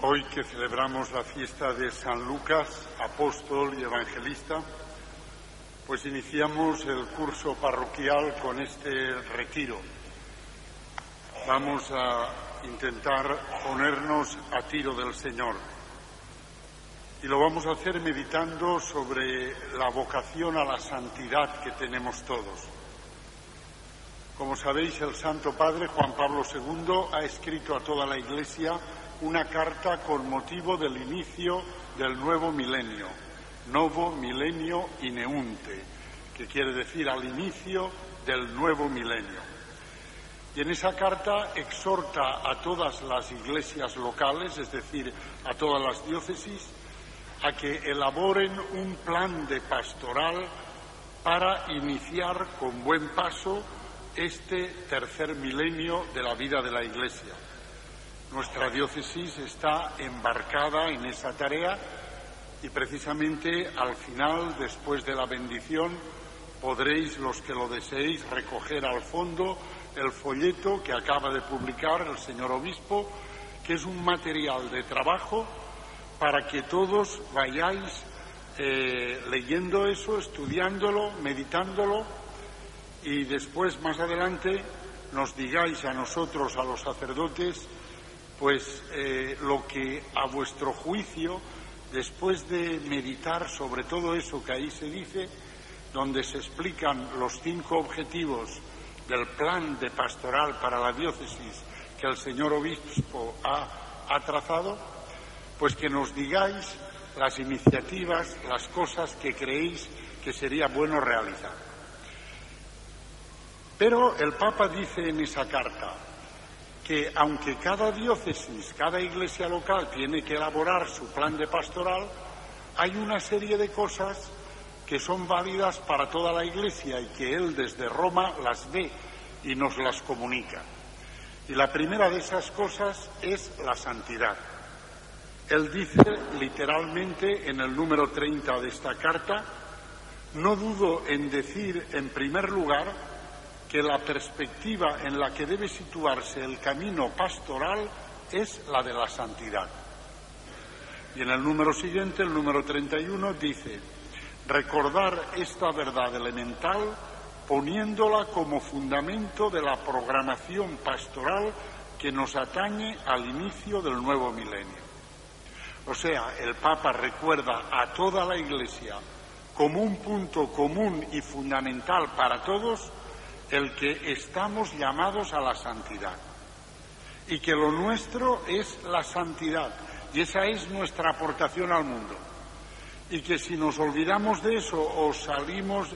Hoy que celebramos la fiesta de San Lucas, apóstol y evangelista, pues iniciamos el curso parroquial con este retiro. Vamos a intentar ponernos a tiro del Señor. Y lo vamos a hacer meditando sobre la vocación a la santidad que tenemos todos. Como sabéis, el Santo Padre Juan Pablo II ha escrito a toda la Iglesia una carta con motivo del inicio del nuevo milenio, Novo Millennio Ineunte, que quiere decir al inicio del nuevo milenio. Y en esa carta exhorta a todas las iglesias locales, es decir, a todas las diócesis, a que elaboren un plan de pastoral para iniciar con buen paso este tercer milenio de la vida de la Iglesia. Nuestra diócesis está embarcada en esa tarea y precisamente al final, después de la bendición, podréis, los que lo deseéis, recoger al fondo el folleto que acaba de publicar el señor obispo, que es un material de trabajo para que todos vayáis leyendo eso, estudiándolo, meditándolo y después, más adelante, nos digáis a nosotros, a los sacerdotes, pues lo que a vuestro juicio, después de meditar sobre todo eso que ahí se dice, donde se explican los 5 objetivos del plan de pastoral para la diócesis que el señor obispo ha trazado, pues que nos digáis las iniciativas, las cosas que creéis que sería bueno realizar. Pero el Papa dice en esa carta que aunque cada diócesis, cada iglesia local tiene que elaborar su plan de pastoral, hay una serie de cosas que son válidas para toda la Iglesia y que él desde Roma las ve y nos las comunica. Y la primera de esas cosas es la santidad. Él dice literalmente en el número 30 de esta carta: no dudo en decir en primer lugar que la perspectiva en la que debe situarse el camino pastoral es la de la santidad. Y en el número siguiente, el número 31, dice: recordar esta verdad elemental poniéndola como fundamento de la programación pastoral que nos atañe al inicio del nuevo milenio. O sea, el Papa recuerda a toda la Iglesia como un punto común y fundamental para todos el que estamos llamados a la santidad y que lo nuestro es la santidad y esa es nuestra aportación al mundo. Y que si nos olvidamos de eso o salimos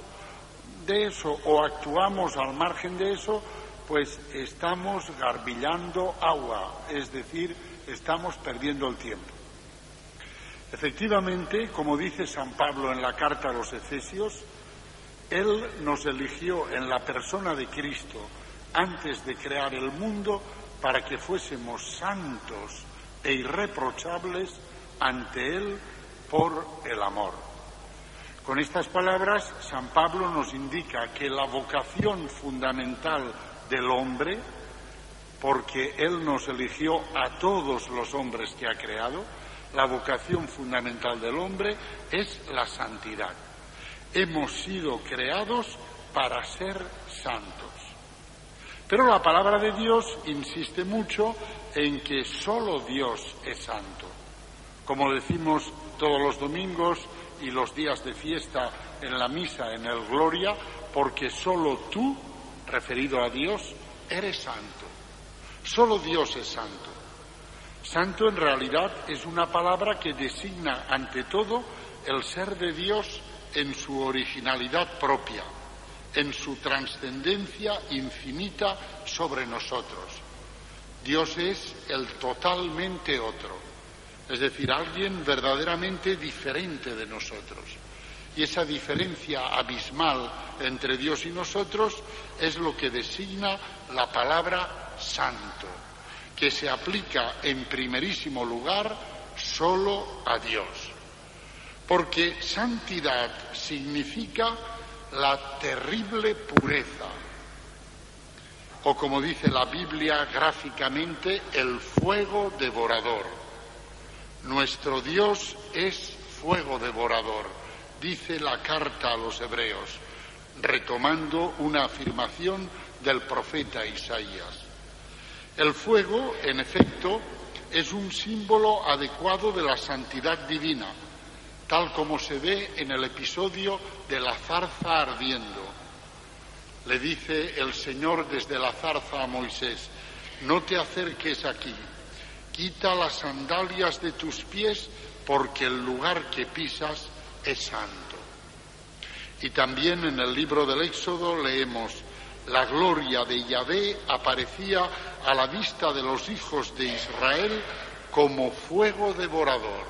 de eso o actuamos al margen de eso, pues estamos garbillando agua, es decir, estamos perdiendo el tiempo. Efectivamente, como dice San Pablo en la carta a los Efesios, Él nos eligió en la persona de Cristo antes de crear el mundo para que fuésemos santos e irreprochables ante Él por el amor. Con estas palabras, San Pablo nos indica que la vocación fundamental del hombre, porque Él nos eligió a todos los hombres que ha creado, la vocación fundamental del hombre es la santidad. Hemos sido creados para ser santos. Pero la palabra de Dios insiste mucho en que solo Dios es santo. Como decimos todos los domingos y los días de fiesta en la misa, en el Gloria, porque solo tú, referido a Dios, eres santo. Solo Dios es santo. Santo en realidad es una palabra que designa ante todo el ser de Dios en su originalidad propia, en su trascendencia infinita sobre nosotros. Dios es el totalmente otro, es decir, alguien verdaderamente diferente de nosotros. Y esa diferencia abismal entre Dios y nosotros es lo que designa la palabra santo, que se aplica en primerísimo lugar solo a Dios. Porque santidad significa la terrible pureza, o como dice la Biblia gráficamente, el fuego devorador. Nuestro Dios es fuego devorador, dice la carta a los Hebreos, retomando una afirmación del profeta Isaías. El fuego, en efecto, es un símbolo adecuado de la santidad divina, tal como se ve en el episodio de la zarza ardiendo. Le dice el Señor desde la zarza a Moisés: no te acerques aquí, quita las sandalias de tus pies, porque el lugar que pisas es santo. Y también en el libro del Éxodo leemos: la gloria de Yahvé aparecía a la vista de los hijos de Israel como fuego devorador.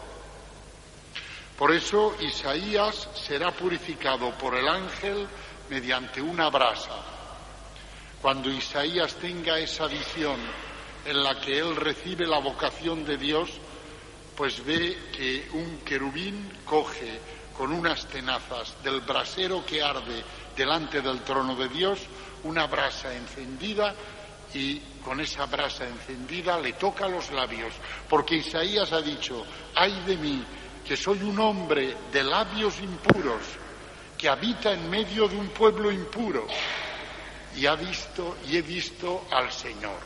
Por eso Isaías será purificado por el ángel mediante una brasa. Cuando Isaías tenga esa visión en la que él recibe la vocación de Dios, pues ve que un querubín coge con unas tenazas del brasero que arde delante del trono de Dios una brasa encendida, y con esa brasa encendida le toca los labios, porque Isaías ha dicho: ay de mí, que soy un hombre de labios impuros, que habita en medio de un pueblo impuro, y he visto al Señor.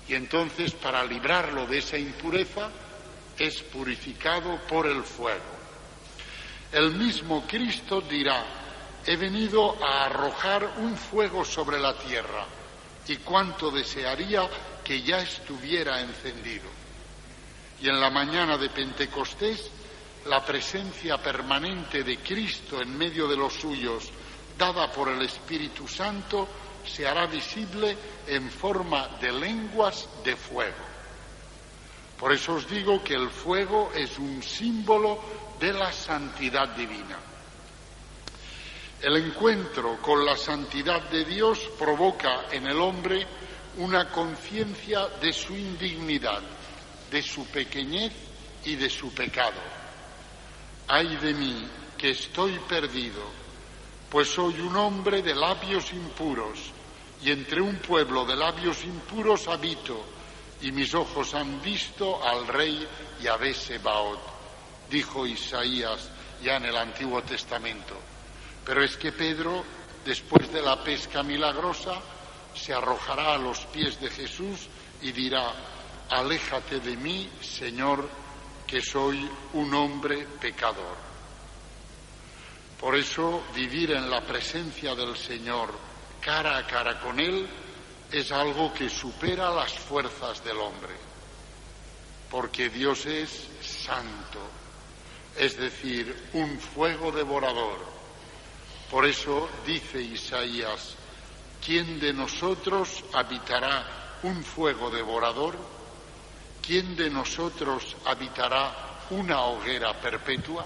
Y entonces, para librarlo de esa impureza, es purificado por el fuego. El mismo Cristo dirá: he venido a arrojar un fuego sobre la tierra, y cuánto desearía que ya estuviera encendido. Y en la mañana de Pentecostés, la presencia permanente de Cristo en medio de los suyos, dada por el Espíritu Santo, se hará visible en forma de lenguas de fuego. Por eso os digo que el fuego es un símbolo de la santidad divina. El encuentro con la santidad de Dios provoca en el hombre una conciencia de su indignidad, de su pequeñez y de su pecado. Ay de mí, que estoy perdido, pues soy un hombre de labios impuros, y entre un pueblo de labios impuros habito, y mis ojos han visto al rey Yahvé Sebaot, dijo Isaías ya en el Antiguo Testamento. Pero es que Pedro, después de la pesca milagrosa, se arrojará a los pies de Jesús y dirá: aléjate de mí, Señor, que soy un hombre pecador. Por eso, vivir en la presencia del Señor, cara a cara con Él, es algo que supera las fuerzas del hombre, porque Dios es santo, es decir, un fuego devorador. Por eso dice Isaías: ¿quién de nosotros habitará un fuego devorador? ¿Quién de nosotros habitará una hoguera perpetua?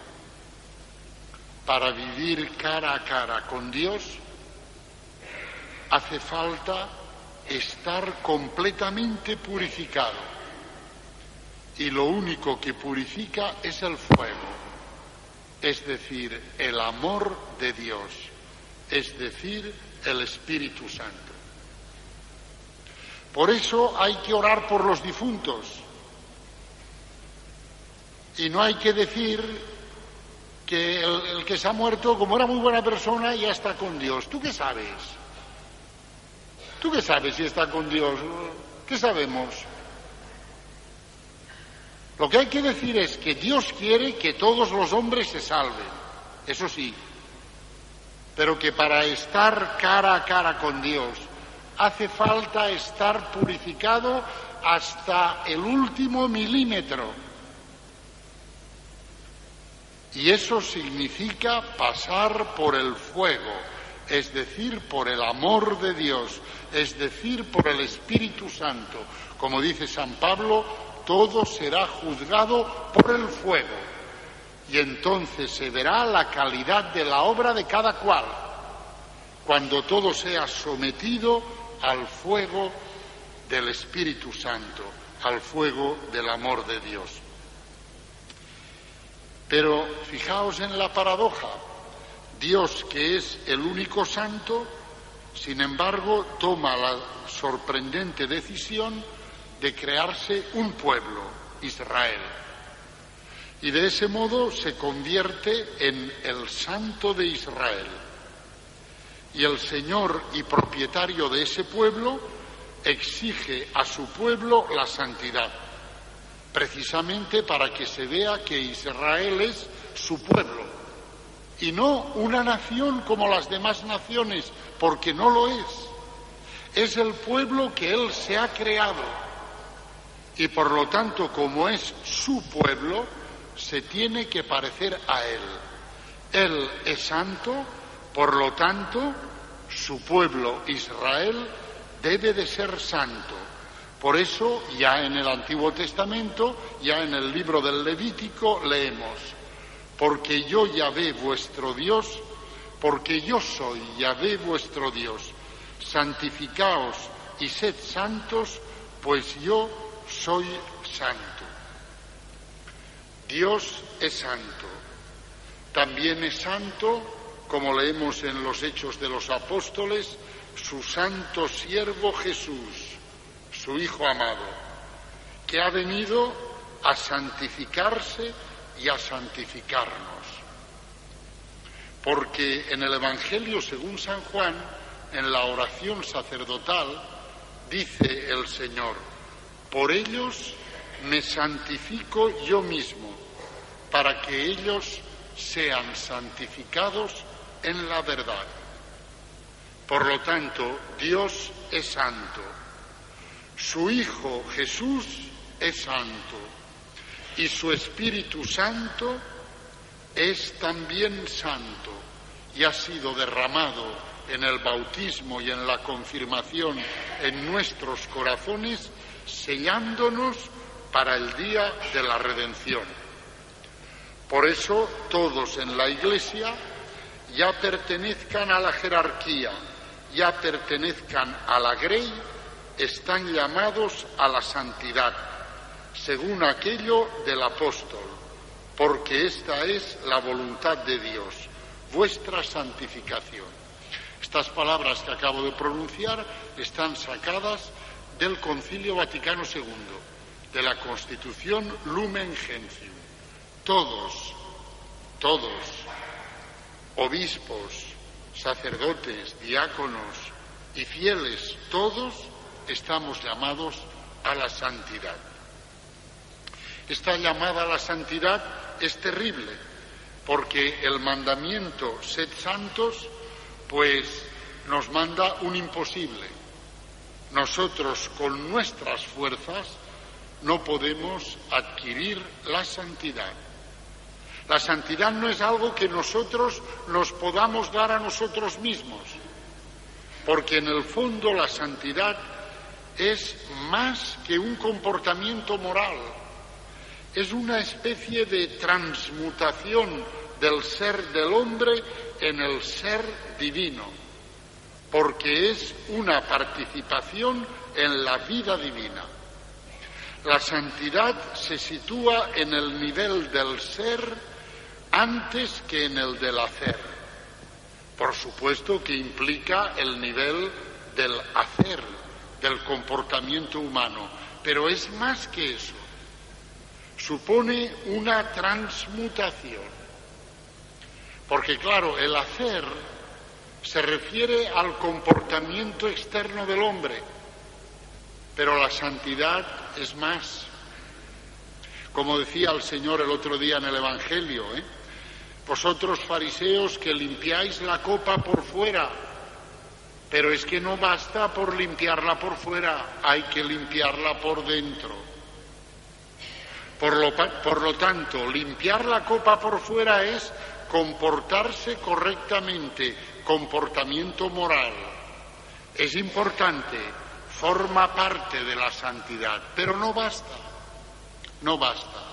Para vivir cara a cara con Dios hace falta estar completamente purificado. Y lo único que purifica es el fuego, es decir, el amor de Dios, es decir, el Espíritu Santo. Por eso hay que orar por los difuntos. Y no hay que decir que el que se ha muerto, como era muy buena persona, ya está con Dios. ¿Tú qué sabes? ¿Tú qué sabes si está con Dios? ¿Qué sabemos? Lo que hay que decir es que Dios quiere que todos los hombres se salven, eso sí, pero que para estar cara a cara con Dios hace falta estar purificado hasta el último milímetro. Y eso significa pasar por el fuego, es decir, por el amor de Dios, es decir, por el Espíritu Santo. Como dice San Pablo, todo será juzgado por el fuego, y entonces se verá la calidad de la obra de cada cual, cuando todo sea sometido al fuego del Espíritu Santo, al fuego del amor de Dios. Pero fijaos en la paradoja: Dios, que es el único santo, sin embargo, toma la sorprendente decisión de crearse un pueblo, Israel. y de ese modo se convierte en el Santo de Israel. Y el Señor y propietario de ese pueblo exige a su pueblo la santidad, precisamente para que se vea que Israel es su pueblo y no una nación como las demás naciones, porque no lo es. Es el pueblo que Él se ha creado y por lo tanto, como es su pueblo, se tiene que parecer a Él. Él es santo, por lo tanto, su pueblo Israel debe de ser santo. Por eso, ya en el Antiguo Testamento, ya en el libro del Levítico, leemos: porque yo Yahvé vuestro Dios, porque yo soy Yahvé vuestro Dios, santificaos y sed santos, pues yo soy santo. Dios es santo. También es santo, como leemos en los Hechos de los Apóstoles, su santo siervo Jesús, su Hijo amado, que ha venido a santificarse y a santificarnos. Porque en el Evangelio según San Juan, en la oración sacerdotal, dice el Señor: por ellos me santifico yo mismo, para que ellos sean santificados en la verdad. Por lo tanto, Dios es santo, su Hijo Jesús es santo, y su Espíritu Santo es también santo, y ha sido derramado en el bautismo y en la confirmación en nuestros corazones, sellándonos para el día de la redención. Por eso todos en la Iglesia, ya pertenezcan a la jerarquía, ya pertenezcan a la grey, están llamados a la santidad, según aquello del apóstol, porque esta es la voluntad de Dios, vuestra santificación. Estas palabras que acabo de pronunciar están sacadas del Concilio Vaticano II, de la Constitución Lumen Gentium. Todos, obispos, sacerdotes, diáconos y fieles, todos estamos llamados a la santidad. Esta llamada a la santidad es terrible, porque el mandamiento sed santos, pues nos manda un imposible. Nosotros con nuestras fuerzas no podemos adquirir la santidad. La santidad no es algo que nosotros nos podamos dar a nosotros mismos, porque en el fondo la santidad es más que un comportamiento moral, es una especie de transmutación del ser del hombre en el ser divino, porque es una participación en la vida divina. La santidad se sitúa en el nivel del ser antes que en el del hacer. Por supuesto que implica el nivel del hacer, del comportamiento humano, pero es más que eso. Supone una transmutación. Porque claro, el hacer se refiere al comportamiento externo del hombre, pero la santidad es más. Como decía el Señor el otro día en el Evangelio, vosotros fariseos que limpiáis la copa por fuera, pero es que no basta por limpiarla por fuera, hay que limpiarla por dentro. Por lo tanto, limpiar la copa por fuera es comportarse correctamente, comportamiento moral. Es importante, forma parte de la santidad, pero no basta, no basta.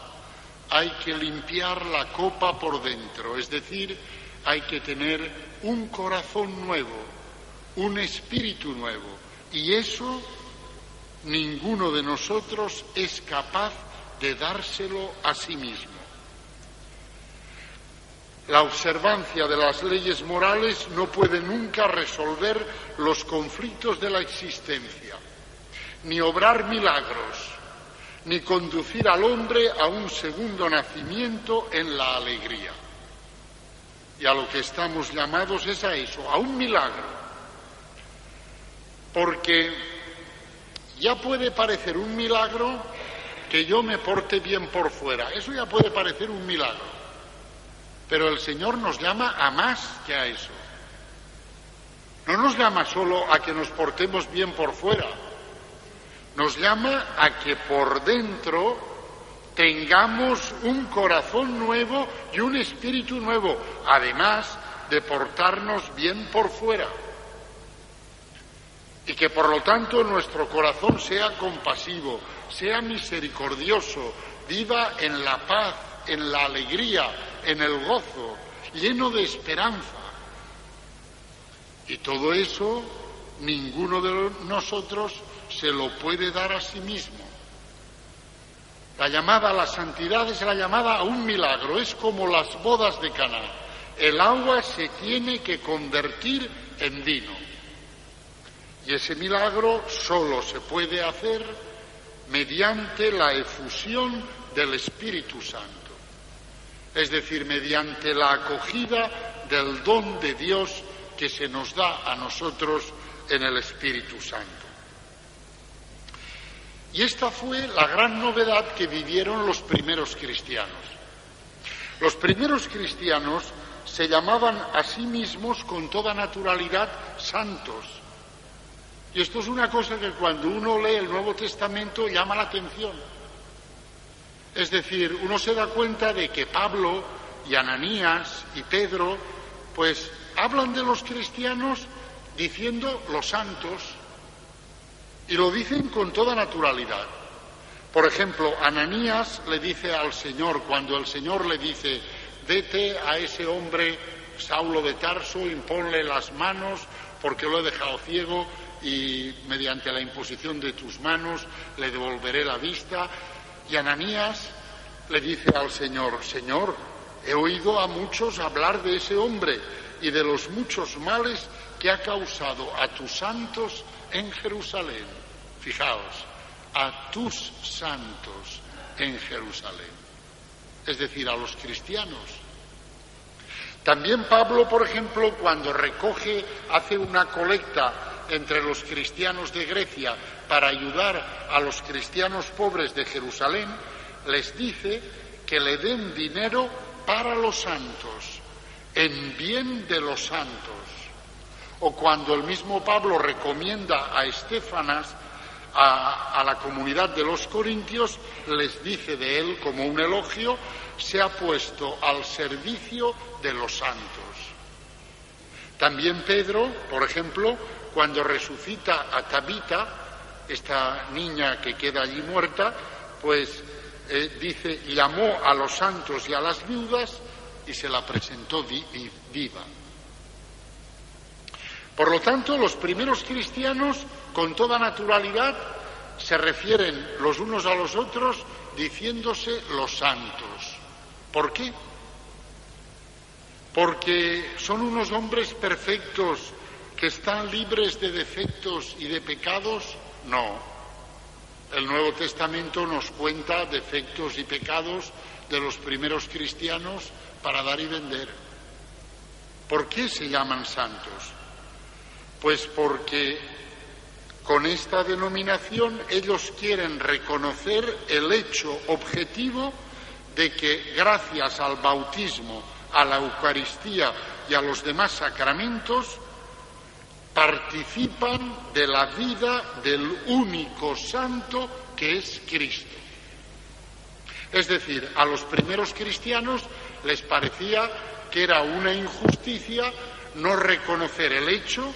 Hay que limpiar la copa por dentro, es decir, hay que tener un corazón nuevo, un espíritu nuevo, y eso ninguno de nosotros es capaz de dárselo a sí mismo. La observancia de las leyes morales no puede nunca resolver los conflictos de la existencia, ni obrar milagros, ni conducir al hombre a un segundo nacimiento en la alegría. Y a lo que estamos llamados es a eso, a un milagro. Porque ya puede parecer un milagro que yo me porte bien por fuera, eso ya puede parecer un milagro, pero el Señor nos llama a más que a eso. No nos llama solo a que nos portemos bien por fuera, nos llama a que por dentro tengamos un corazón nuevo y un espíritu nuevo, además de portarnos bien por fuera. Y que por lo tanto nuestro corazón sea compasivo, sea misericordioso, viva en la paz, en la alegría, en el gozo, lleno de esperanza. Y todo eso ninguno de nosotros se lo puede dar a sí mismo. La llamada a la santidad es la llamada a un milagro, es como las bodas de Caná. El agua se tiene que convertir en vino. Y ese milagro solo se puede hacer mediante la efusión del Espíritu Santo, es decir, mediante la acogida del don de Dios que se nos da a nosotros en el Espíritu Santo. Y esta fue la gran novedad que vivieron los primeros cristianos. Los primeros cristianos se llamaban a sí mismos con toda naturalidad santos. Y esto es una cosa que cuando uno lee el Nuevo Testamento llama la atención. Es decir, uno se da cuenta de que Pablo y Ananías y Pedro, pues hablan de los cristianos diciendo los santos, y lo dicen con toda naturalidad. Por ejemplo, Ananías le dice al Señor, cuando el Señor le dice, vete a ese hombre Saulo de Tarso, imponle las manos, porque lo he dejado ciego, y mediante la imposición de tus manos le devolveré la vista. Y Ananías le dice al Señor, Señor, he oído a muchos hablar de ese hombre y de los muchos males que ha causado a tus santos en Jerusalén. Fijaos, a tus santos en Jerusalén, es decir, a los cristianos. También Pablo, por ejemplo, cuando hace una colecta entre los cristianos de Grecia para ayudar a los cristianos pobres de Jerusalén, les dice que le den dinero para los santos, en bien de los santos. O cuando el mismo Pablo recomienda a Estéfanas a la comunidad de los corintios, les dice de él como un elogio, se ha puesto al servicio de los santos. También Pedro, por ejemplo, cuando resucita a Tabita, esta niña que queda allí muerta, pues dice, llamó a los santos y a las viudas y se la presentó viva. Por lo tanto, los primeros cristianos, con toda naturalidad, se refieren los unos a los otros diciéndose los santos. ¿Por qué? ¿Porque son unos hombres perfectos que están libres de defectos y de pecados? No. El Nuevo Testamento nos cuenta defectos y pecados de los primeros cristianos para dar y vender. ¿Por qué se llaman santos? Pues porque con esta denominación ellos quieren reconocer el hecho objetivo de que gracias al bautismo, a la Eucaristía y a los demás sacramentos participan de la vida del único santo que es Cristo. Es decir, a los primeros cristianos les parecía que era una injusticia no reconocer el hecho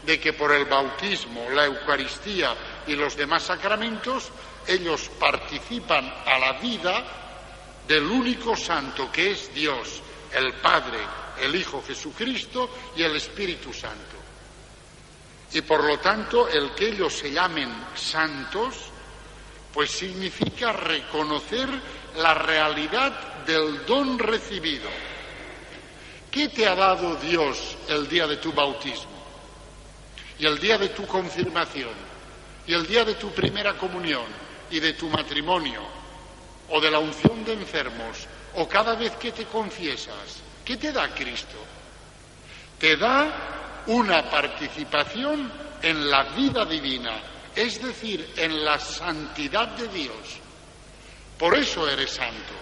de que por el bautismo, la Eucaristía y los demás sacramentos ellos participan a la vida del único santo que es Dios, el Padre, el Hijo Jesucristo y el Espíritu Santo. Y por lo tanto, el que ellos se llamen santos, pues significa reconocer la realidad del don recibido. ¿Qué te ha dado Dios el día de tu bautismo? Y el día de tu confirmación, y el día de tu primera comunión, y de tu matrimonio, o de la unción de enfermos, o cada vez que te confiesas, ¿qué te da Cristo? Te da una participación en la vida divina, es decir, en la santidad de Dios. Por eso eres santo.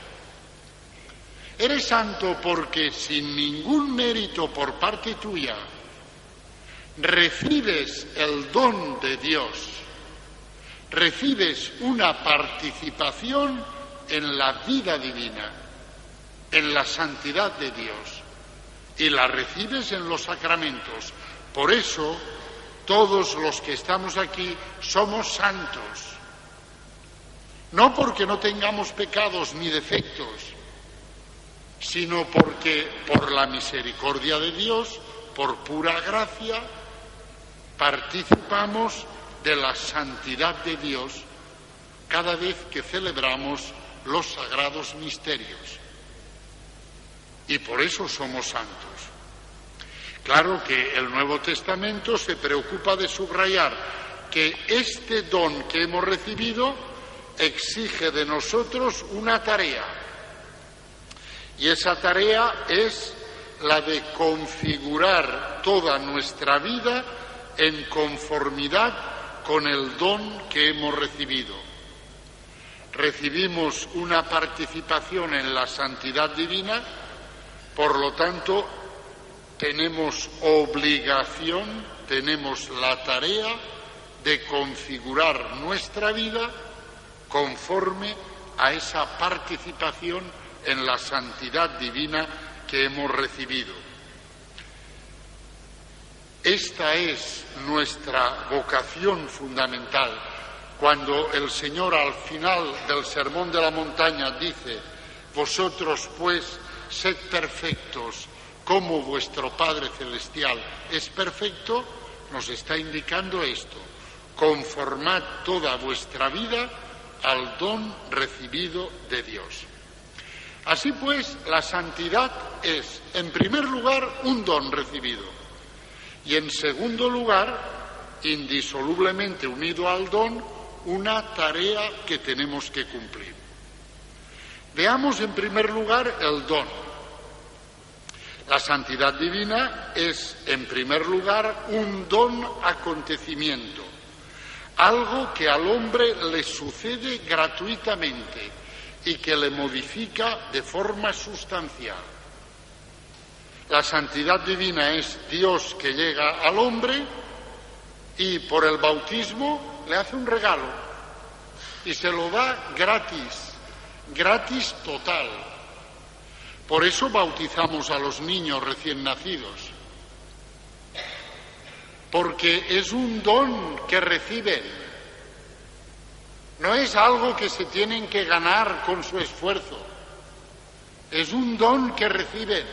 Eres santo porque sin ningún mérito por parte tuya recibes el don de Dios, recibes una participación en la vida divina, en la santidad de Dios, y la recibes en los sacramentos. Por eso, todos los que estamos aquí somos santos. No porque no tengamos pecados ni defectos, sino porque por la misericordia de Dios, por pura gracia, participamos de la santidad de Dios cada vez que celebramos los sagrados misterios. Y por eso somos santos. Claro que el Nuevo Testamento se preocupa de subrayar que este don que hemos recibido exige de nosotros una tarea. Y esa tarea es la de configurar toda nuestra vida en conformidad con el don que hemos recibido. Recibimos una participación en la santidad divina, por lo tanto, tenemos obligación, tenemos la tarea de configurar nuestra vida conforme a esa participación en la santidad divina que hemos recibido. Esta es nuestra vocación fundamental. Cuando el Señor al final del Sermón de la Montaña dice: vosotros pues sed perfectos como vuestro Padre Celestial es perfecto, nos está indicando esto: conformad toda vuestra vida al don recibido de Dios. Así pues, la santidad es, en primer lugar, un don recibido, y en segundo lugar, indisolublemente unido al don, una tarea que tenemos que cumplir. Veamos en primer lugar el don. La santidad divina es, en primer lugar, un don acontecimiento, algo que al hombre le sucede gratuitamente y que le modifica de forma sustancial. La santidad divina es Dios que llega al hombre y por el bautismo le hace un regalo y se lo da gratis, gratis total. Por eso bautizamos a los niños recién nacidos, porque es un don que reciben. No es algo que se tienen que ganar con su esfuerzo, es un don que reciben.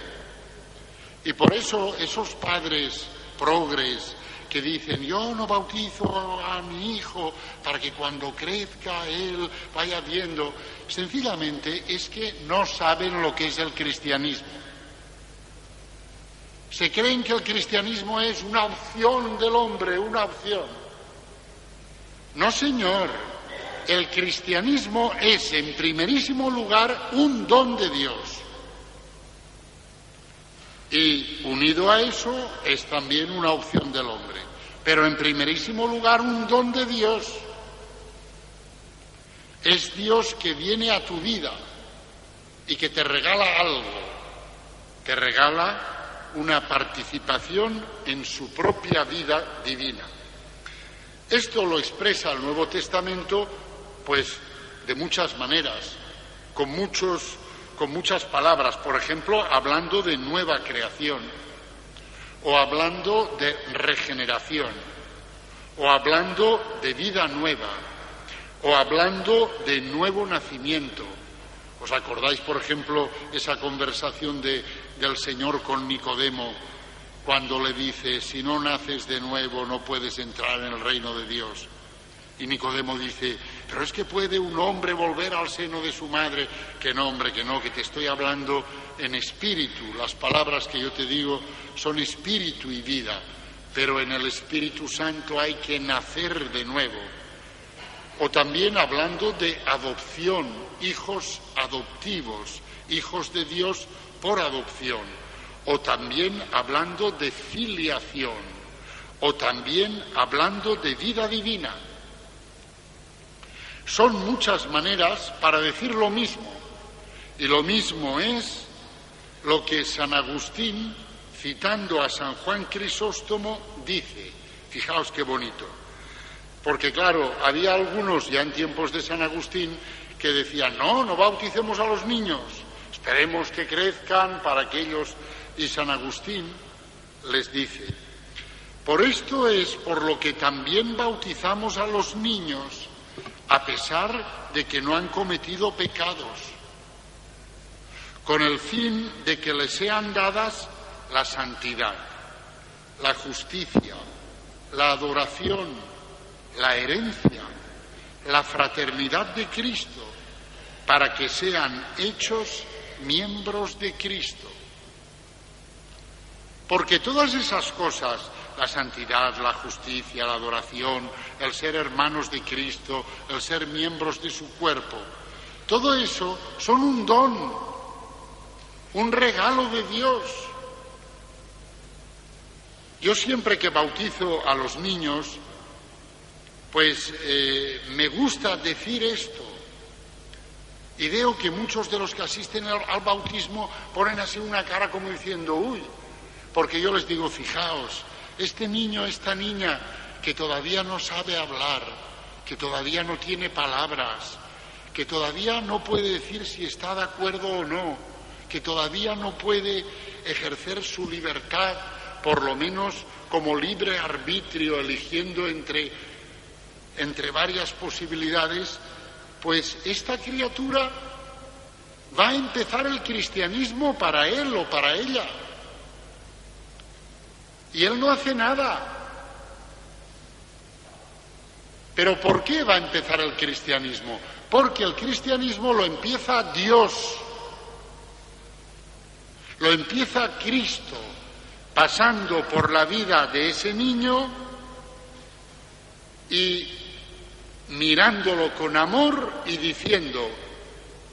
Y por eso esos padres progres que dicen: yo no bautizo a mi hijo para que cuando crezca él vaya viendo, sencillamente es que no saben lo que es el cristianismo. Se creen que el cristianismo es una opción del hombre, una opción. No, señor. El cristianismo es, en primerísimo lugar, un don de Dios. Y unido a eso es también una opción del hombre. Pero en primerísimo lugar, un don de Dios. Es Dios que viene a tu vida y que te regala algo. Te regala una participación en su propia vida divina. Esto lo expresa el Nuevo Testamento, pues, de muchas maneras, con muchas palabras. Por ejemplo, hablando de nueva creación, o hablando de regeneración, o hablando de vida nueva, o hablando de nuevo nacimiento. ¿Os acordáis, por ejemplo, esa conversación del Señor con Nicodemo, cuando le dice: si no naces de nuevo no puedes entrar en el reino de Dios? Y Nicodemo dice: pero es que puede un hombre volver al seno de su madre. Que no, hombre, que no, que te estoy hablando en espíritu. Las palabras que yo te digo son espíritu y vida, pero en el Espíritu Santo hay que nacer de nuevo. o también hablando de adopción, hijos adoptivos, hijos de Dios por adopción, o también hablando de filiación, o también hablando de vida divina. Son muchas maneras para decir lo mismo, y lo mismo es lo que San Agustín, citando a San Juan Crisóstomo, dice. Fijaos qué bonito. Porque claro, había algunos ya en tiempos de San Agustín que decían, no bauticemos a los niños, esperemos que crezcan para que ellos... Y San Agustín les dice, por esto es por lo que también bautizamos a los niños, a pesar de que no han cometido pecados, con el fin de que les sean dadas la santidad, la justicia, la adoración, la herencia, la fraternidad de Cristo, para que sean hechos miembros de Cristo. Porque todas esas cosas, la santidad, la justicia, la adoración, el ser hermanos de Cristo, el ser miembros de su cuerpo, todo eso son un don, un regalo de Dios. Yo siempre que bautizo a los niños, pues me gusta decir esto. Y veo que muchos de los que asisten al bautismo ponen así una cara como diciendo, uy, porque yo les digo, fijaos, este niño, esta niña que todavía no sabe hablar, que todavía no tiene palabras, que todavía no puede decir si está de acuerdo o no, que todavía no puede ejercer su libertad, por lo menos como libre arbitrio, eligiendo entre varias posibilidades, pues esta criatura va a empezar el cristianismo para él o para ella. Y él no hace nada. ¿Pero por qué va a empezar el cristianismo? Porque el cristianismo lo empieza Dios, lo empieza Cristo, pasando por la vida de ese niño y mirándolo con amor y diciendo,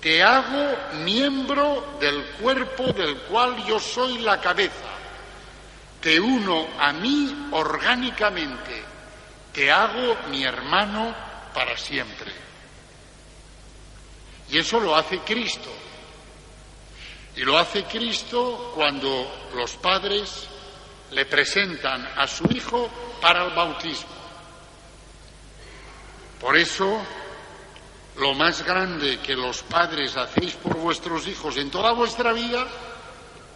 te hago miembro del cuerpo del cual yo soy la cabeza. Te uno a mí orgánicamente, te hago mi hermano para siempre. Y eso lo hace Cristo. Y lo hace Cristo cuando los padres le presentan a su hijo para el bautismo. Por eso, lo más grande que los padres hacéis por vuestros hijos en toda vuestra vida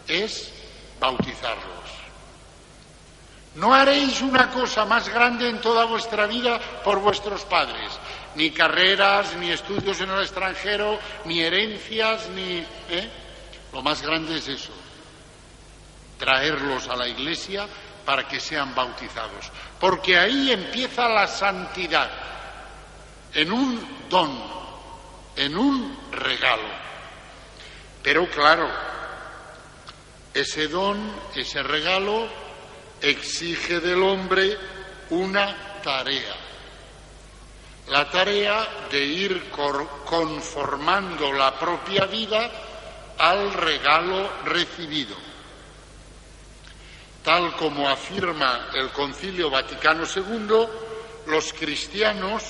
es bautizarlos. No haréis una cosa más grande en toda vuestra vida por vuestros padres, ni carreras, ni estudios en el extranjero, ni herencias, ni... Lo más grande es eso, traerlos a la iglesia para que sean bautizados, porque ahí empieza la santidad, en un don, en un regalo. Pero claro, ese don, ese regalo, exige del hombre una tarea. La tarea de ir conformando la propia vida al regalo recibido. Tal como afirma el Concilio Vaticano II, los cristianos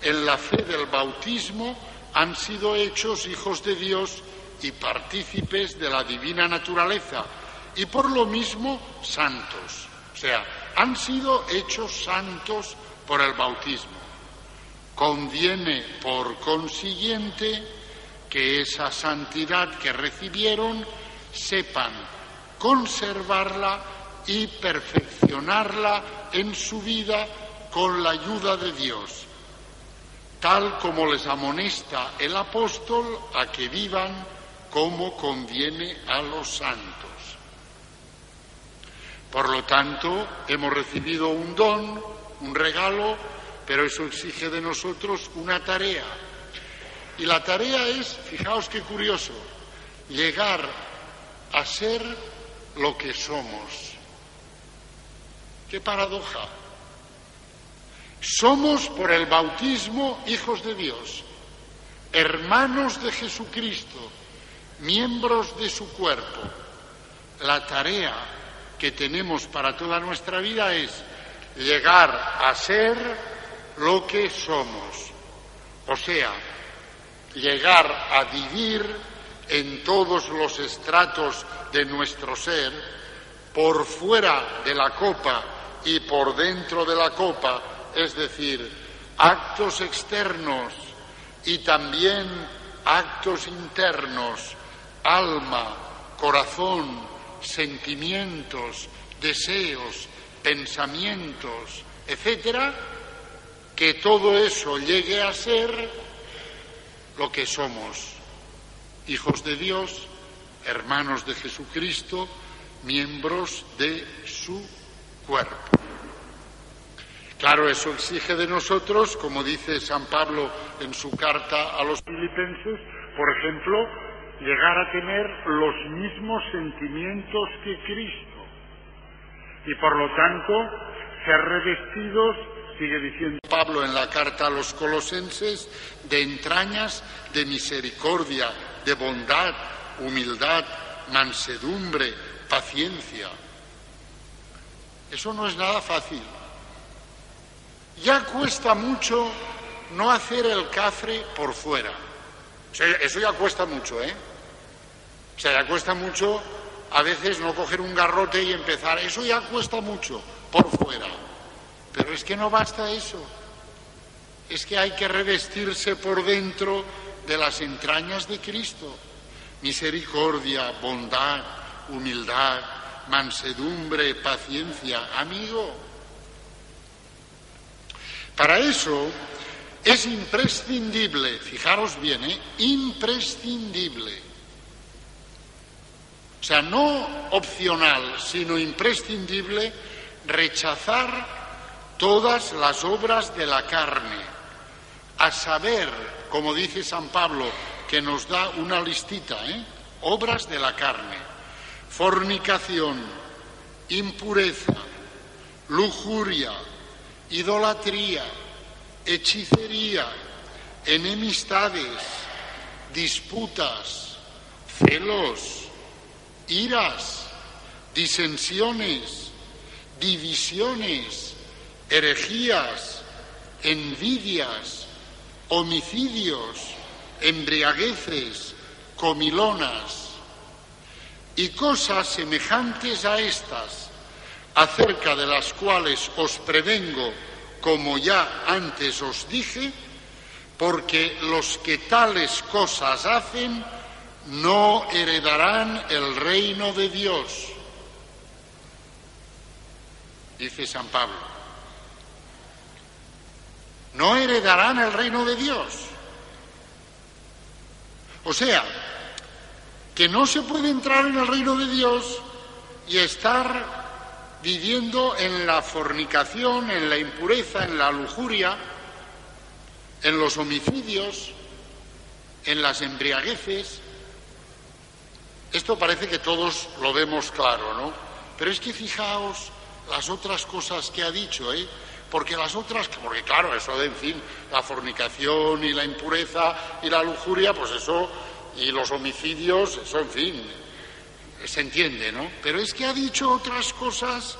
en la fe del bautismo han sido hechos hijos de Dios y partícipes de la divina naturaleza, y por lo mismo santos. O sea, han sido hechos santos por el bautismo. Conviene, por consiguiente, que esa santidad que recibieron sepan conservarla y perfeccionarla en su vida con la ayuda de Dios, tal como les amonesta el apóstol a que vivan como conviene a los santos. Por lo tanto, hemos recibido un don, un regalo, pero eso exige de nosotros una tarea. Y la tarea es, fijaos qué curioso, llegar a ser lo que somos. ¡Qué paradoja! Somos por el bautismo hijos de Dios, hermanos de Jesucristo, miembros de su cuerpo. La tarea que tenemos para toda nuestra vida es llegar a ser lo que somos, o sea, llegar a vivir en todos los estratos de nuestro ser, por fuera de la copa y por dentro de la copa, es decir, actos externos y también actos internos, alma, corazón, sentimientos, deseos, pensamientos, etcétera, que todo eso llegue a ser lo que somos, hijos de Dios, hermanos de Jesucristo, miembros de su cuerpo. Claro, eso exige de nosotros, como dice San Pablo en su carta a los Filipenses, por ejemplo, llegar a tener los mismos sentimientos que Cristo y por lo tanto ser revestidos, sigue diciendo Pablo en la carta a los Colosenses, de entrañas de misericordia, de bondad, humildad, mansedumbre, paciencia. Eso no es nada fácil. Ya cuesta mucho no hacer el cafre por fuera. Eso ya cuesta mucho, ¿eh? O sea, ya cuesta mucho a veces no coger un garrote y empezar. Eso ya cuesta mucho por fuera. Pero es que no basta eso. Es que hay que revestirse por dentro de las entrañas de Cristo. Misericordia, bondad, humildad, mansedumbre, paciencia. Amigo, para eso es imprescindible, fijaros bien, imprescindible. O sea, no opcional, sino imprescindible, rechazar todas las obras de la carne, a saber, como dice San Pablo, que nos da una listita, obras de la carne: fornicación, impureza, lujuria, idolatría, hechicería, enemistades, disputas, celos, iras, disensiones, divisiones, herejías, envidias, homicidios, embriagueces, comilonas y cosas semejantes a estas, acerca de las cuales os prevengo, como ya antes os dije, porque los que tales cosas hacen no heredarán el reino de Dios, dice San Pablo. No heredarán el reino de Dios. O sea, que no se puede entrar en el reino de Dios y estar viviendo en la fornicación, en la impureza, en la lujuria, en los homicidios, en las embriagueces. Esto parece que todos lo vemos claro, ¿no? Pero es que fijaos las otras cosas que ha dicho, porque claro, eso de, en fin, la fornicación y la impureza y la lujuria, pues eso, y los homicidios, eso, en fin, se entiende, ¿no? Pero es que ha dicho otras cosas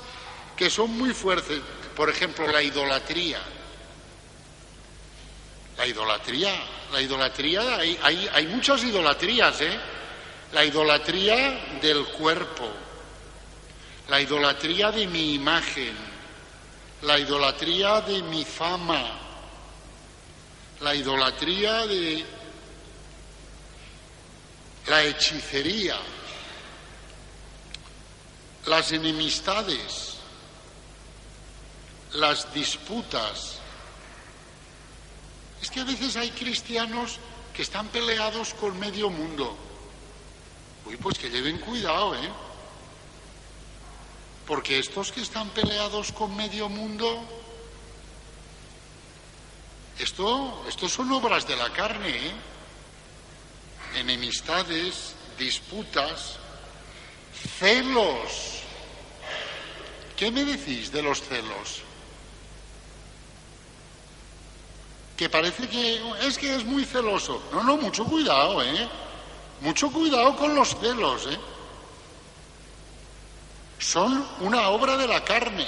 que son muy fuertes. Por ejemplo, la idolatría. La idolatría, hay muchas idolatrías, La idolatría del cuerpo, la idolatría de mi imagen, la idolatría de mi fama, la idolatría de la hechicería, las enemistades, las disputas. Es que a veces hay cristianos que están peleados con medio mundo. Uy, pues que lleven cuidado, Porque estos que están peleados con medio mundo, estos son obras de la carne, Enemistades, disputas, celos. ¿Qué me decís de los celos? que parece que es muy celoso. No, mucho cuidado, mucho cuidado con los celos, Son una obra de la carne.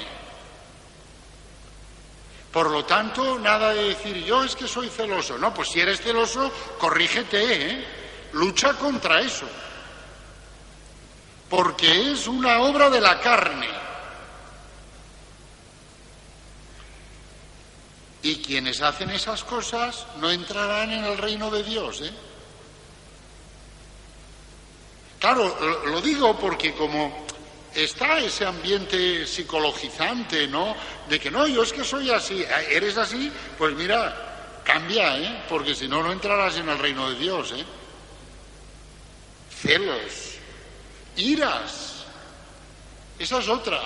Por lo tanto, nada de decir, yo es que soy celoso. No, pues si eres celoso, corrígete, lucha contra eso. Porque es una obra de la carne. Y quienes hacen esas cosas no entrarán en el reino de Dios, Claro, lo digo porque como está ese ambiente psicologizante, ¿no? De que no, yo es que soy así, eres así, pues mira, cambia, porque si no, no entrarás en el reino de Dios, Celos, iras, esa es otra.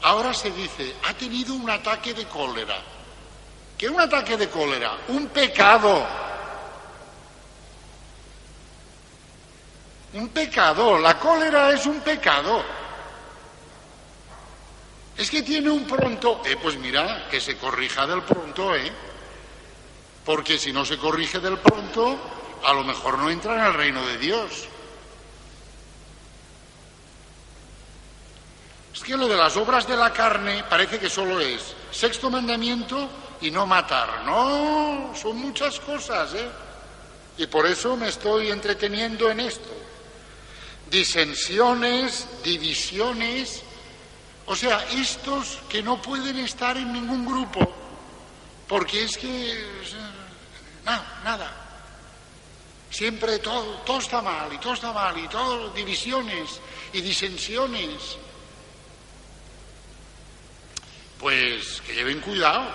Ahora se dice, ha tenido un ataque de cólera. ¿Qué es un ataque de cólera? Un pecado. Un pecado, la cólera es un pecado. Es que tiene un pronto, pues mira, que se corrija del pronto, porque si no se corrige del pronto, a lo mejor no entra en el reino de Dios. Es que lo de las obras de la carne parece que solo es sexto mandamiento y no matar. No, son muchas cosas, Y por eso me estoy entreteniendo en esto. Disensiones, divisiones, o sea, estos que no pueden estar en ningún grupo, porque es que nada. Siempre todo está mal, y todo divisiones y disensiones. Pues que lleven cuidado,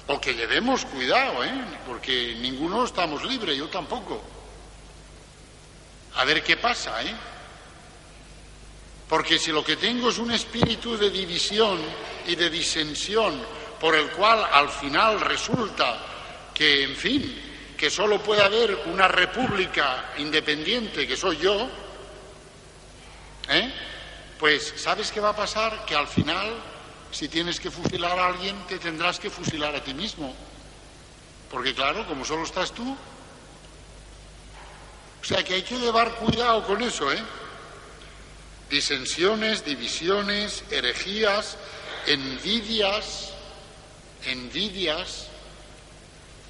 o que llevemos cuidado, porque ninguno estamos libres, yo tampoco. A ver qué pasa, Porque si lo que tengo es un espíritu de división y de disensión, por el cual al final resulta que, en fin, que solo puede haber una república independiente, que soy yo, pues ¿sabes qué va a pasar? Que al final, si tienes que fusilar a alguien, te tendrás que fusilar a ti mismo. Porque claro, como solo estás tú. O sea que hay que llevar cuidado con eso, Disensiones, divisiones, herejías, envidias.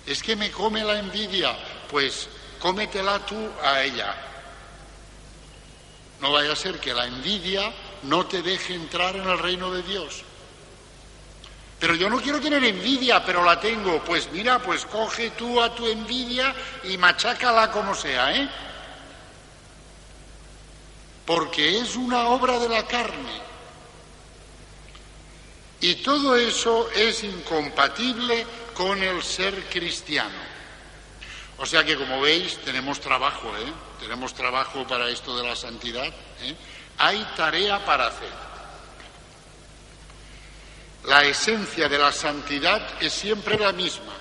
Es que me come la envidia, pues cómetela tú a ella. No vaya a ser que la envidia no te deje entrar en el reino de Dios. Pero yo no quiero tener envidia, pero la tengo. Pues mira, pues coge tú a tu envidia y machácala como sea, Porque es una obra de la carne. Y todo eso es incompatible con el ser cristiano. O sea que, como veis, tenemos trabajo, Tenemos trabajo para esto de la santidad, Hay tarea para hacer. La esencia de la santidad es siempre la misma.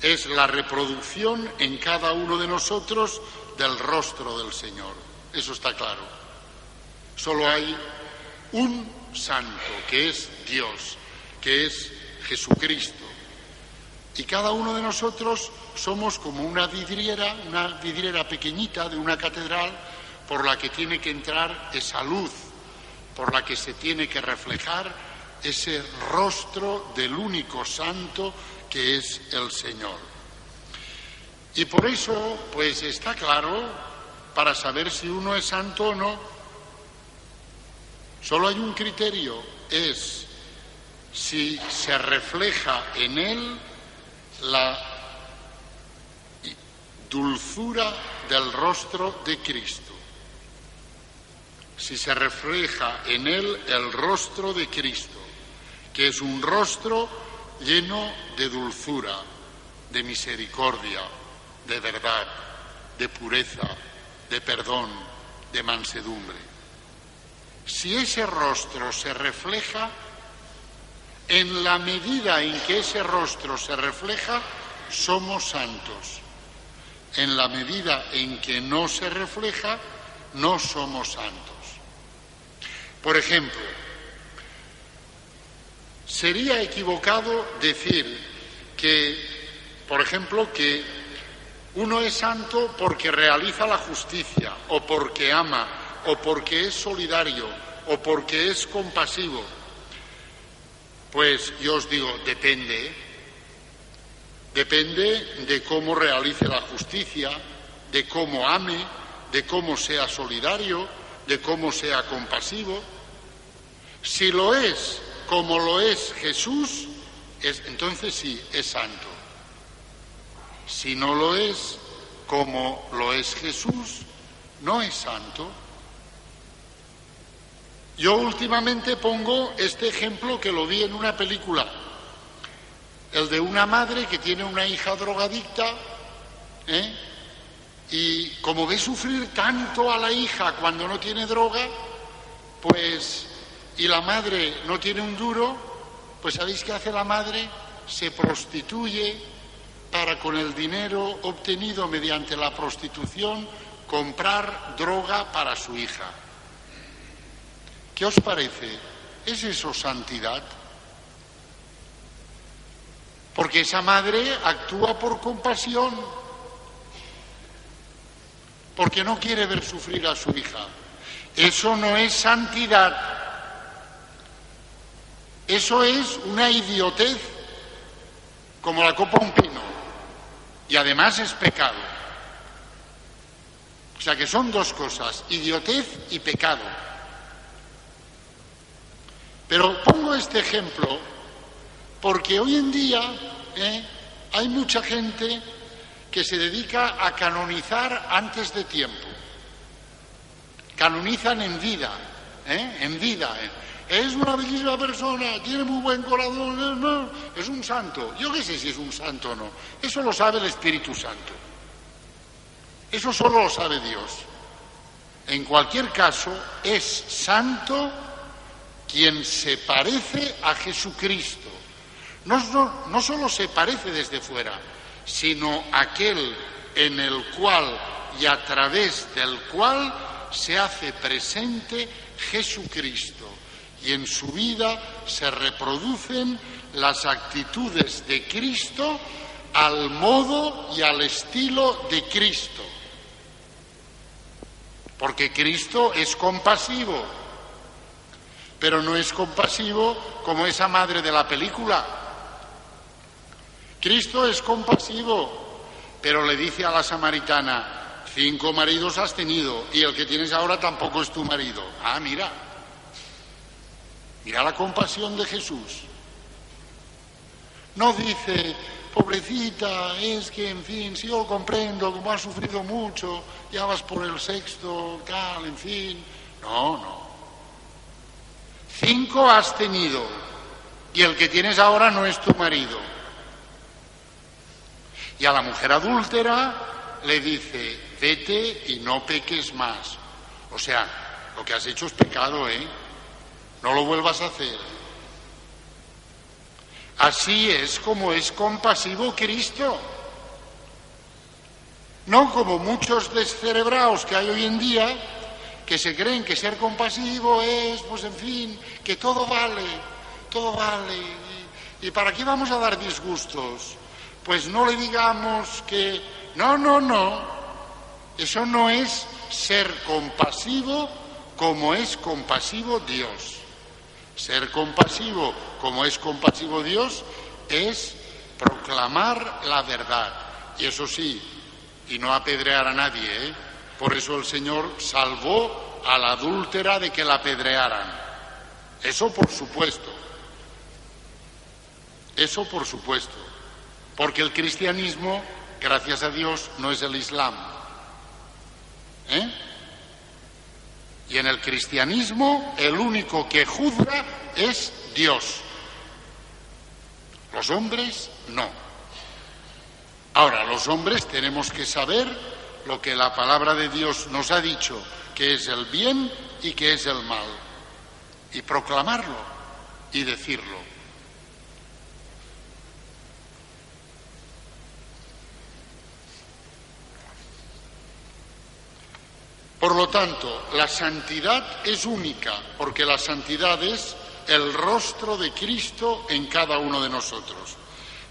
Es la reproducción en cada uno de nosotros del rostro del Señor. Eso está claro. Solo hay un santo, que es Dios, que es Jesucristo. Y cada uno de nosotros somos como una vidriera pequeñita de una catedral por la que tiene que entrar esa luz, por la que se tiene que reflejar ese rostro del único santo que es el Señor. Y por eso, pues está claro, para saber si uno es santo o no, solo hay un criterio, es si se refleja en él la dulzura del rostro de Cristo. Si se refleja en él el rostro de Cristo, que es un rostro lleno de dulzura, de misericordia, de verdad, de pureza, de perdón, de mansedumbre. Si ese rostro se refleja, en la medida en que ese rostro se refleja, somos santos. En la medida en que no se refleja, no somos santos. Por ejemplo, sería equivocado decir que por ejemplo, que uno es santo porque realiza la justicia, o porque ama, o porque es solidario, o porque es compasivo. Pues yo os digo, depende. Depende de cómo realice la justicia, de cómo ame, de cómo sea solidario, de cómo sea compasivo. Si lo es como lo es Jesús, entonces sí, es santo. Si no lo es como lo es Jesús, no es santo. Yo últimamente pongo este ejemplo que lo vi en una película, el de una madre que tiene una hija drogadicta, y como ve sufrir tanto a la hija cuando no tiene droga, pues, y la madre no tiene un duro, pues ¿sabéis qué hace la madre? Se prostituye para, con el dinero obtenido mediante la prostitución, comprar droga para su hija. ¿Qué os parece? ¿Es eso santidad? Porque esa madre actúa por compasión, porque no quiere ver sufrir a su hija. Eso no es santidad. Eso es una idiotez, como la copa a un pino. Y además es pecado. O sea que son dos cosas, idiotez y pecado. Pero pongo este ejemplo porque hoy en día hay mucha gente que se dedica a canonizar antes de tiempo. Canonizan en vida, en vida. Es una bellísima persona, tiene muy buen corazón, es un santo. Yo qué sé si es un santo o no. Eso lo sabe el Espíritu Santo. Eso solo lo sabe Dios. En cualquier caso, es santo quien se parece a Jesucristo. No solo se parece desde fuera, sino aquel en el cual y a través del cual se hace presente Jesucristo. Y en su vida se reproducen las actitudes de Cristo al modo y al estilo de Cristo. Porque Cristo es compasivo, pero no es compasivo como esa madre de la película. Cristo es compasivo, pero le dice a la samaritana, 5 maridos has tenido y el que tienes ahora tampoco es tu marido. Ah, mira la compasión de Jesús. No dice, pobrecita, es que, en fin, si yo lo comprendo, como has sufrido mucho, ya vas por el 6º, tal, en fin. No. 5 has tenido y el que tienes ahora no es tu marido. Y a la mujer adúltera le dice, vete y no peques más. O sea, lo que has hecho es pecado, no lo vuelvas a hacer. Así es como es compasivo Cristo. No como muchos descerebrados que hay hoy en día, que se creen que ser compasivo es, pues en fin, que todo vale. ¿Y para qué vamos a dar disgustos? Pues no le digamos que... No. Eso no es ser compasivo como es compasivo Dios. Ser compasivo como es compasivo Dios es proclamar la verdad. Y eso sí, y no apedrear a nadie, Por eso el Señor salvó a la adúltera de que la apedrearan. Eso por supuesto. Eso por supuesto. Porque el cristianismo, gracias a Dios, no es el Islam. Y en el cristianismo el único que juzga es Dios. Los hombres no. Ahora, los hombres tenemos que saber lo que la palabra de Dios nos ha dicho, que es el bien y que es el mal, y proclamarlo y decirlo. Por lo tanto, la santidad es única, porque la santidad es el rostro de Cristo en cada uno de nosotros.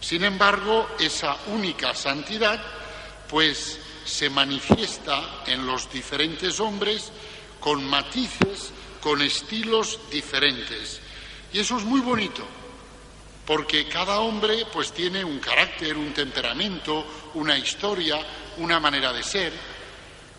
Sin embargo, esa única santidad, pues, se manifiesta en los diferentes hombres con matices, con estilos diferentes. Y eso es muy bonito, porque cada hombre pues tiene un carácter, un temperamento, una historia, una manera de ser,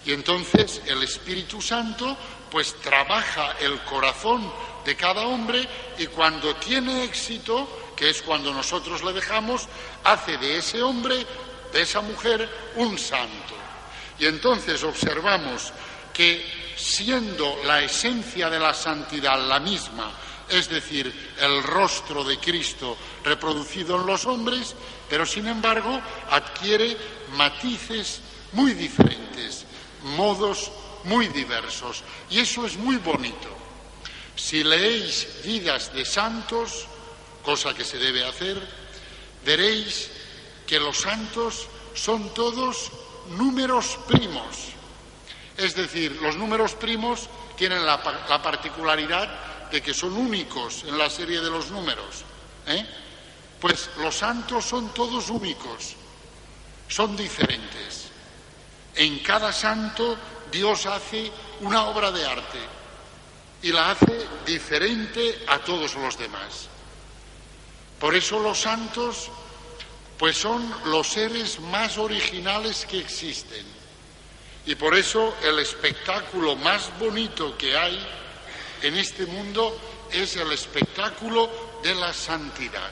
y entonces el Espíritu Santo pues trabaja el corazón de cada hombre y cuando tiene éxito, que es cuando nosotros le dejamos, hace de ese hombre, de esa mujer, un santo. Y entonces observamos que siendo la esencia de la santidad la misma, es decir, el rostro de Cristo reproducido en los hombres, pero sin embargo adquiere matices muy diferentes, modos muy diversos, y eso es muy bonito. Si leéis vidas de santos, cosa que se debe hacer, veréis que los santos son todos números primos. Es decir, los números primos tienen la particularidad de que son únicos en la serie de los números. Pues los santos son todos únicos, son diferentes. En cada santo Dios hace una obra de arte y la hace diferente a todos los demás. Por eso los santos pues son los seres más originales que existen. Y por eso el espectáculo más bonito que hay en este mundo es el espectáculo de la santidad.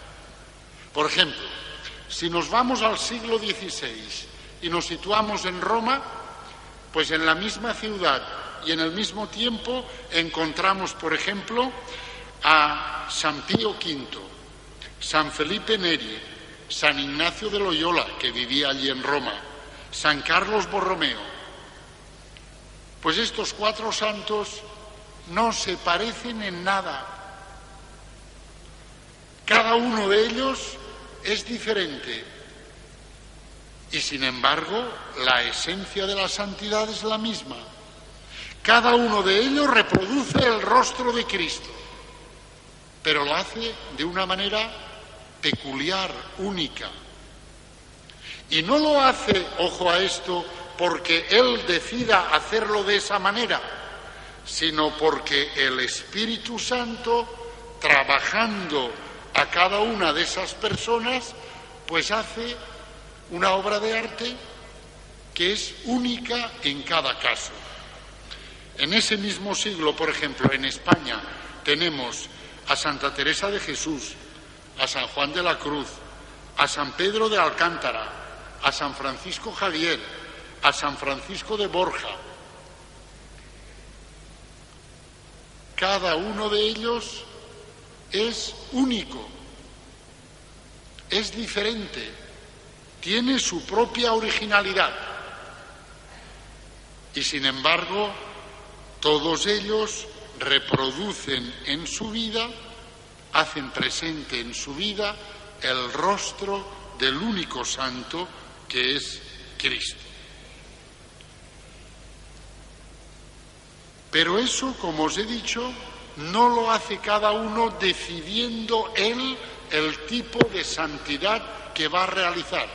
Por ejemplo, si nos vamos al siglo XVI y nos situamos en Roma, pues en la misma ciudad y en el mismo tiempo encontramos, por ejemplo, a San Pío V, San Felipe Neri, San Ignacio de Loyola, que vivía allí en Roma, San Carlos Borromeo. Pues estos 4 santos no se parecen en nada. Cada uno de ellos es diferente. Y sin embargo, la esencia de la santidad es la misma. Cada uno de ellos reproduce el rostro de Cristo, pero lo hace de una manera peculiar, única. Y no lo hace, ojo a esto, porque él decida hacerlo de esa manera, sino porque el Espíritu Santo, trabajando a cada una de esas personas, pues hace una obra de arte que es única en cada caso. En ese mismo siglo, por ejemplo, en España tenemos a Santa Teresa de Jesús, a San Juan de la Cruz, a San Pedro de Alcántara, a San Francisco Javier, a San Francisco de Borja. Cada uno de ellos es único, es diferente, tiene su propia originalidad. Y sin embargo, todos ellos reproducen en su vida, hacen presente en su vida el rostro del único santo que es Cristo. Pero eso, como os he dicho, no lo hace cada uno decidiendo él el tipo de santidad que va a realizar,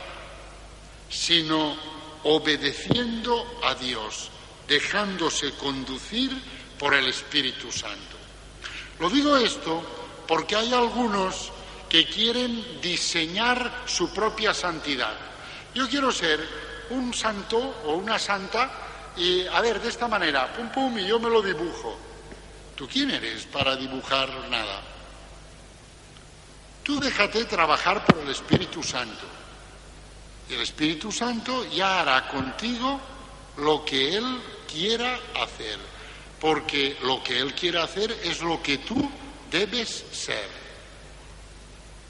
sino obedeciendo a Dios, dejándose conducir por el Espíritu Santo. Lo digo esto porque hay algunos que quieren diseñar su propia santidad. Yo quiero ser un santo o una santa y, a ver, de esta manera, pum pum, y yo me lo dibujo. ¿Tú quién eres para dibujar nada? Tú déjate trabajar por el Espíritu Santo. Y el Espíritu Santo ya hará contigo lo que Él quiera hacer, porque lo que Él quiere hacer es lo que tú debes ser.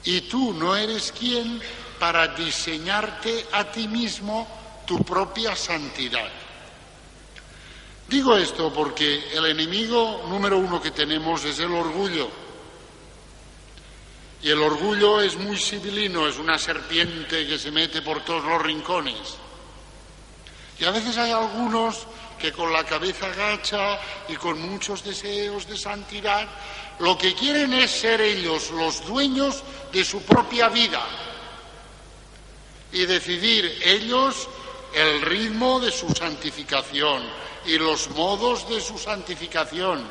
Y tú no eres quien para diseñarte a ti mismo tu propia santidad. Digo esto porque el enemigo número 1 que tenemos es el orgullo. Y el orgullo es muy sibilino, es una serpiente que se mete por todos los rincones. Y a veces hay algunos que con la cabeza agacha y con muchos deseos de santidad, lo que quieren es ser ellos los dueños de su propia vida. y decidir ellos el ritmo de su santificación y los modos de su santificación.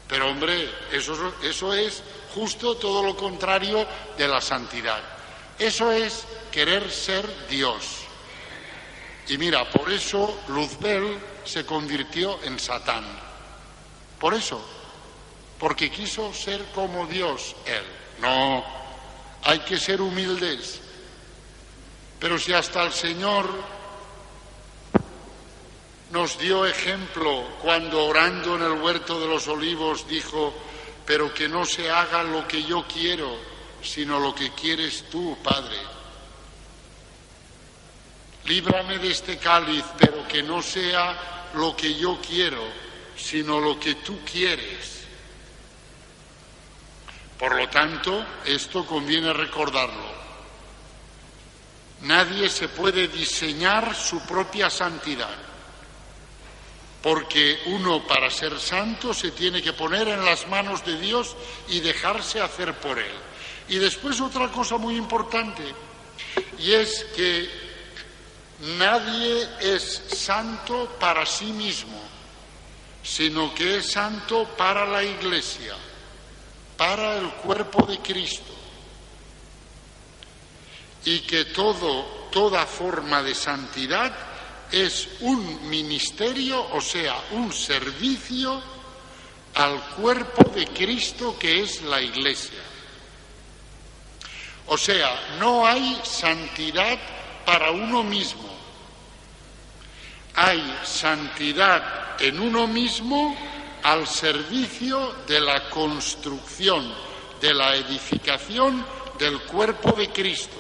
Pero hombre, eso es justo todo lo contrario de la santidad. Eso es querer ser Dios. Y mira, por eso Luzbel se convirtió en Satán. Por eso, porque quiso ser como Dios él. No, hay que ser humildes. Pero si hasta el Señor nos dio ejemplo cuando orando en el huerto de los olivos dijo: pero que no se haga lo que yo quiero, sino lo que quieres tú, Padre. Líbrame de este cáliz, pero que no sea lo que yo quiero, sino lo que tú quieres. Por lo tanto, esto conviene recordarlo. Nadie se puede diseñar su propia santidad, porque uno, para ser santo, se tiene que poner en las manos de Dios y dejarse hacer por Él. Y después otra cosa muy importante, y es que nadie es santo para sí mismo, sino que es santo para la Iglesia, para el cuerpo de Cristo. Y que toda forma de santidad es un ministerio, o sea, un servicio al cuerpo de Cristo, que es la Iglesia. O sea, no hay santidad para uno mismo. Hay santidad en uno mismo al servicio de la construcción, de la edificación del cuerpo de Cristo.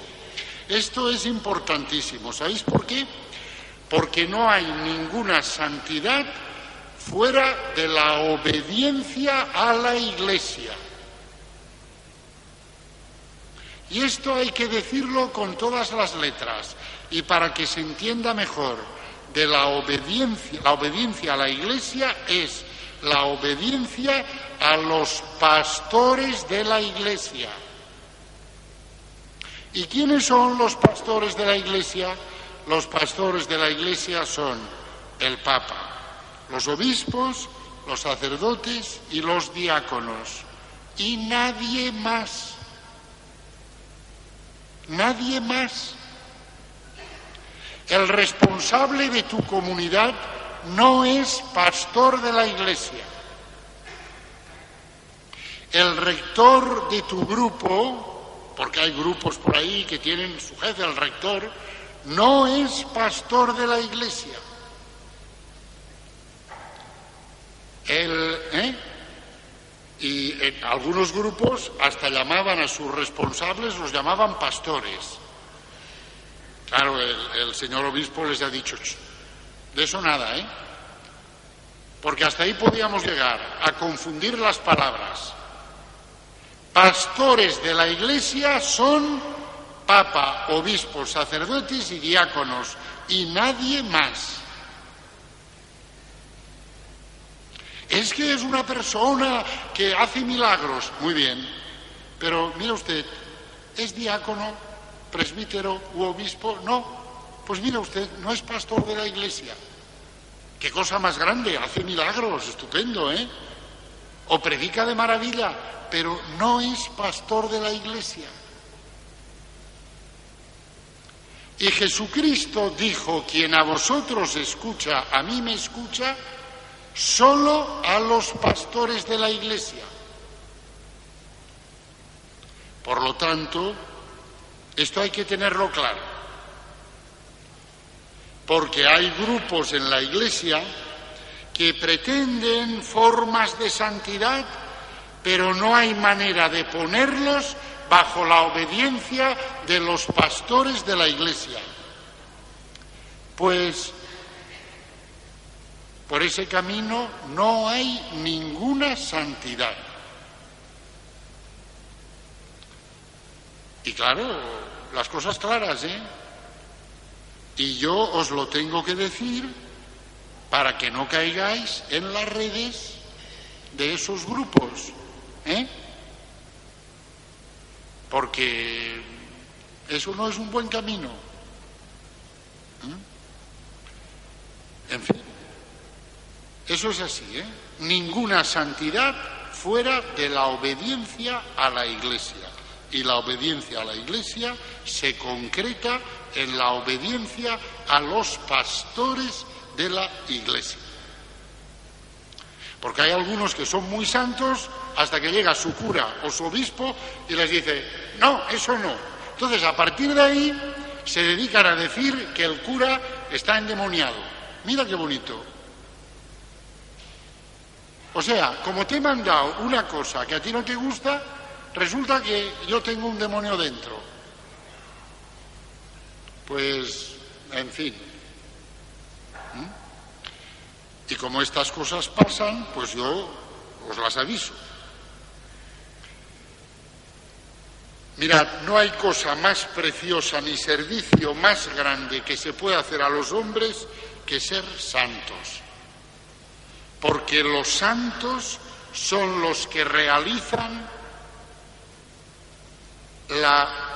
Esto es importantísimo. ¿Sabéis por qué? Porque no hay ninguna santidad fuera de la obediencia a la Iglesia. Y esto hay que decirlo con todas las letras, y para que se entienda mejor, de la obediencia a la Iglesia es la obediencia a los pastores de la Iglesia. ¿Y quiénes son los pastores de la Iglesia? Los pastores de la Iglesia son el Papa, los obispos, los sacerdotes y los diáconos. Y nadie más. Nadie más. El responsable de tu comunidad no es pastor de la Iglesia. El rector de tu grupo, porque hay grupos por ahí que tienen su jefe, el rector, no es pastor de la Iglesia. Y en algunos grupos hasta llamaban a sus responsables, los llamaban pastores. Claro, el señor obispo les ha dicho, de eso nada, porque hasta ahí podíamos llegar, a confundir las palabras. Pastores de la Iglesia son Papa, obispos, sacerdotes y diáconos, y nadie más. Es que es una persona que hace milagros. Muy bien, pero mira usted, ¿es diácono, presbítero u obispo? No, pues mira usted, no es pastor de la Iglesia. Qué cosa más grande, hace milagros, estupendo, o predica de maravilla, pero no es pastor de la Iglesia. Y Jesucristo dijo: quien a vosotros escucha, a mí me escucha, solo a los pastores de la Iglesia. Por lo tanto, esto hay que tenerlo claro, porque hay grupos en la Iglesia que pretenden formas de santidad, pero no hay manera de ponerlos bajo la obediencia de los pastores de la Iglesia. Pues por ese camino no hay ninguna santidad. Y claro, las cosas claras, Y yo os lo tengo que decir para que no caigáis en las redes de esos grupos, Porque Eso no es un buen camino. En fin, eso es así, ¿eh? Ninguna santidad fuera de la obediencia a la Iglesia. Y la obediencia a la Iglesia se concreta en la obediencia a los pastores de la Iglesia. Porque hay algunos que son muy santos hasta que llega su cura o su obispo y les dice, no, eso no. Entonces, a partir de ahí, se dedican a decir que el cura está endemoniado. Mira qué bonito. O sea, como te he mandado una cosa que a ti no te gusta, resulta que yo tengo un demonio dentro. Pues, en fin. Y como estas cosas pasan, pues yo os las aviso. Mirad, no hay cosa más preciosa ni servicio más grande que se pueda hacer a los hombres que ser santos. Porque los santos son los que realizan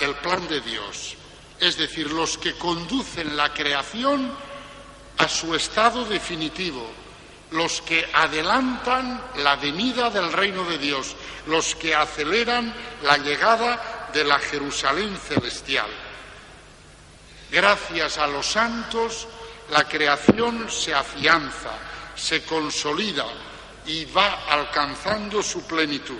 el plan de Dios. Es decir, los que conducen la creación a su estado definitivo, los que adelantan la venida del reino de Dios, los que aceleran la llegada de la Jerusalén celestial. Gracias a los santos, la creación se afianza, se consolida y va alcanzando su plenitud.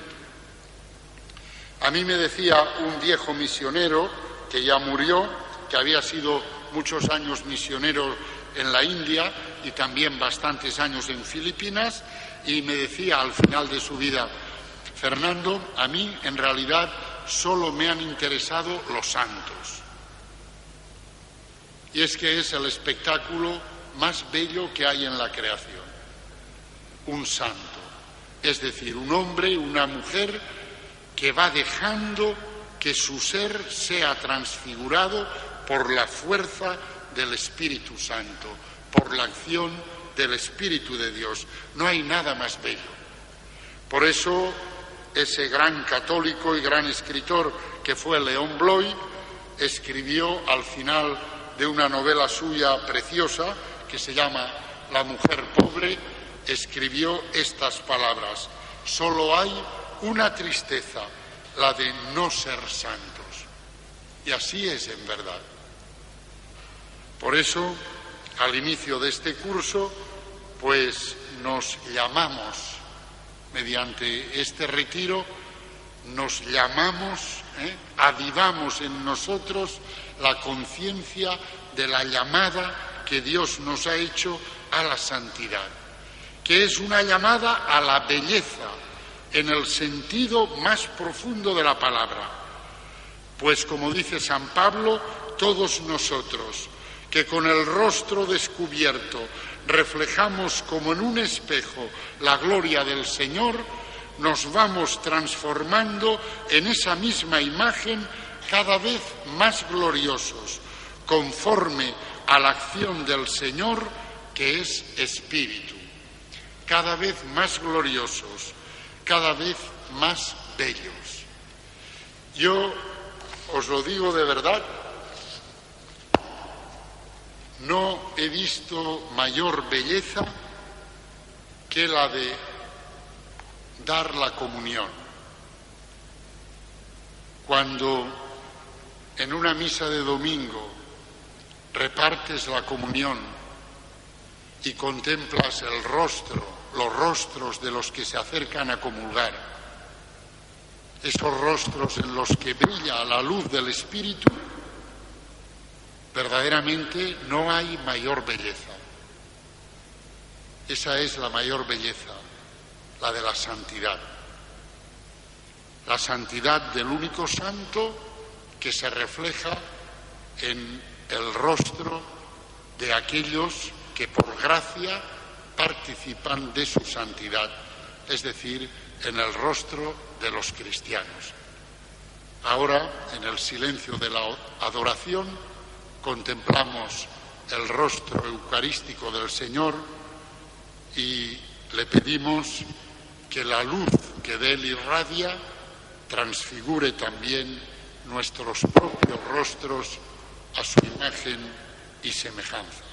A mí me decía un viejo misionero que ya murió, que había sido muchos años misionero en la India y también bastantes años en Filipinas, y me decía al final de su vida, Fernando, a mí en realidad solo me han interesado los santos. Y es que es el espectáculo más bello que hay en la creación. Un santo, es decir, un hombre, una mujer que va dejando que su ser sea transfigurado por la fuerza del Espíritu Santo, por la acción del Espíritu de Dios. No hay nada más bello. Por eso, ese gran católico y gran escritor que fue León Bloy escribió al final de una novela suya preciosa que se llama La mujer pobre, escribió estas palabras: solo hay una tristeza, la de no ser santos. Y así es en verdad. Por eso, al inicio de este curso, pues nos llamamos, mediante este retiro, nos llamamos, avivamos en nosotros la conciencia de la llamada que Dios nos ha hecho a la santidad, que es una llamada a la belleza en el sentido más profundo de la palabra. Pues como dice San Pablo, todos nosotros, que con el rostro descubierto reflejamos como en un espejo la gloria del Señor, nos vamos transformando en esa misma imagen cada vez más gloriosos, conforme a la acción del Señor, que es Espíritu. Cada vez más gloriosos, cada vez más bellos. Yo os lo digo de verdad, no he visto mayor belleza que la de dar la comunión. Cuando en una misa de domingo repartes la comunión y contemplas el rostro, los rostros de los que se acercan a comulgar, esos rostros en los que brilla la luz del Espíritu, verdaderamente no hay mayor belleza. Esa es la mayor belleza, la de la santidad. La santidad del único santo que se refleja en el rostro de aquellos que por gracia participan de su santidad, es decir, en el rostro de los cristianos. Ahora, en el silencio de la adoración, contemplamos el rostro eucarístico del Señor y le pedimos que la luz que de Él irradia transfigure también nuestros propios rostros a su imagen y semejanza.